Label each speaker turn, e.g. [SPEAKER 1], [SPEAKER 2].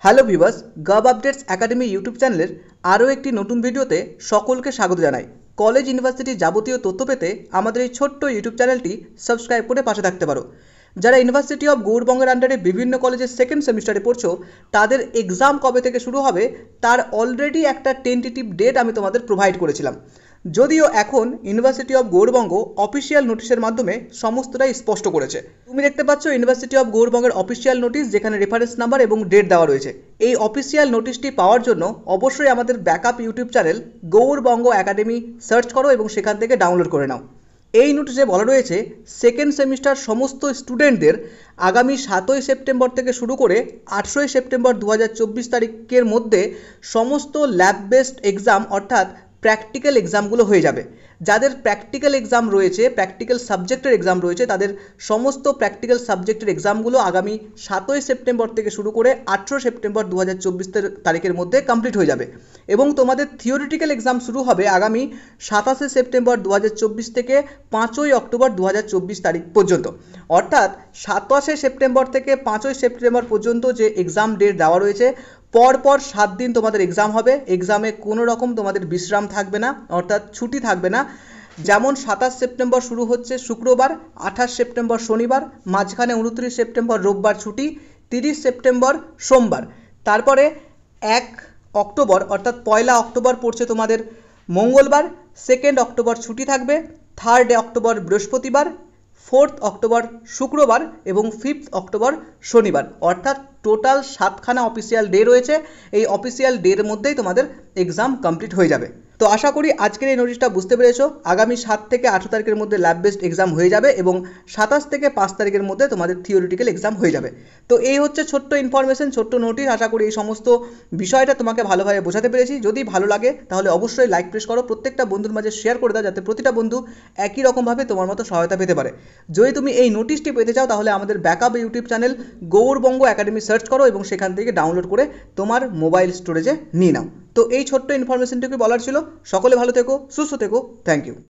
[SPEAKER 1] Hello viewers, গাব updates academy YouTube চ্যানেলের আরও একটি নতুন ভিডিওতে সকলকে স্বাগত জানাই। কলেজ ইউনিভার্সিটির যাবতীয় তথ্য পেতে আমাদের এই ছোট্ট ইউটিউব চ্যানেলটি সাবস্ক্রাইব করে পাশে থাকতে পারো। যারা ইউনিভার্সিটি অফ গৌড়বঙ্গের আন্ডারে বিভিন্ন কলেজের সেকেন্ড সেমিস্টারে পড়ছো, তাদের এক্সাম কবে থেকে শুরু হবে তার অলরেডি একটা টেন্টেটিভ ডেট আমি তোমাদের প্রোভাইড করেছিলাম। যদিও এখন ইউনিভার্সিটি অফ গৌড়বঙ্গ অফিসিয়াল নোটিশের মাধ্যমে সমস্তটাই স্পষ্ট করেছে। তুমি দেখতে পাচ্ছ ইউনিভার্সিটি অফ গৌড়বঙ্গের অফিসিয়াল নোটিশ, যেখানে রেফারেন্স নাম্বার এবং ডেট দেওয়া রয়েছে। এই অফিসিয়াল নোটিশটি পাওয়ার জন্য অবশ্যই আমাদের backup YouTube channel Gourbanga academy search করো এবং সেখান থেকে ডাউনলোড করে নাও। এই নোটিশে বলা রয়েছে সেকেন্ড সেমিস্টার সমস্ত স্টুডেন্টদের আগামী 7ই সেপ্টেম্বর থেকে শুরু করে 8ই সেপ্টেম্বর 2024 তারিখের মধ্যে সমস্ত ল্যাব বেসড এক্সাম অর্থাৎ প্র্যাকটিক্যাল এক্সামগুলো হয়ে যাবে। যাদের প্র্যাকটিক্যাল এক্সাম রয়েছে, প্র্যাকটিক্যাল সাবজেক্টের এক্সাম রয়েছে, তাদের সমস্ত প্র্যাকটিক্যাল সাবজেক্টের এক্সামগুলো আগামী 7ই সেপ্টেম্বর থেকে শুরু করে 18 সেপ্টেম্বর 2024 তারিখের মধ্যে কমপ্লিট হয়ে যাবে। এবং তোমাদের থিওরিটিক্যাল এক্সাম শুরু হবে আগামী 27 সেপ্টেম্বর 2024 থেকে 5ই অক্টোবর 2024 তারিখ পর্যন্ত। অর্থাৎ 27 সেপ্টেম্বর থেকে 5ই সেপ্টেম্বর পর্যন্ত যে এক্সাম ডেট দেওয়া রয়েছে, পরপর 7 দিন তোমাদের এক্সাম হবে। এক্সামে কোনো রকম তোমাদের বিশ্রাম থাকবে না, অর্থাৎ ছুটি থাকবে না। যেমন 27 সেপ্টেম্বর শুরু হচ্ছে শুক্রবার, 28 সেপ্টেম্বর শনিবার, মাঝখানে 29 সেপ্টেম্বর রোববার ছুটি, 30 সেপ্টেম্বর সোমবার, তারপরে 1 অক্টোবর অর্থাৎ 1 অক্টোবর পড়ছে তোমাদের মঙ্গলবার, 2 অক্টোবর ছুটি থাকবে, 3 অক্টোবর বৃহস্পতিবার, 4 অক্টোবর শুক্রবার এবং 5 অক্টোবর শনিবার। অর্থাৎ টোটাল 7খানা অফিসিয়াল ডে রয়েছে। এই অফিসিয়াল ডের মধ্যেই তোমাদের এক্সাম কমপ্লিট হয়ে যাবে। তো আশা করি আজকের এই নোটিশটা বুঝতে পেরেছো। আগামী 7 থেকে 18 তারিখের মধ্যে ল্যাব বেসড এক্সাম হয়ে যাবে এবং 27 থেকে 5 তারিখের মধ্যে তোমাদের থিওরিটিক্যাল এক্সাম হয়ে যাবে। তো এই হচ্ছে ছোট্ট ইনফরমেশন, ছোট্ট নোটিশ। আশা করি এই সমস্ত বিষয়টা তোমাকে ভালোভাবে বোঝাতে পেরেছি। যদি ভালো লাগে তাহলে অবশ্যই লাইক প্রেস করো, প্রত্যেকটা বন্ধুর মাঝে শেয়ার করে দাও, যাতে প্রতিটা বন্ধু একই রকমভাবে তোমার মতো সহায়তা পেতে পারে। যদি তুমি এই নোটিশটি পেতে চাও তাহলে আমাদের backup YouTube channel Gourbanga academy search করো এবং সেখান থেকে ডাউনলোড করে তোমার মোবাইল স্টোরেজে নিয়ে নাও। তো এই ছোট্ট ইনফরমেশনটুকু বলার ছিল। সকলে ভালো থেকো, সুস্থ থেকো। Thank you.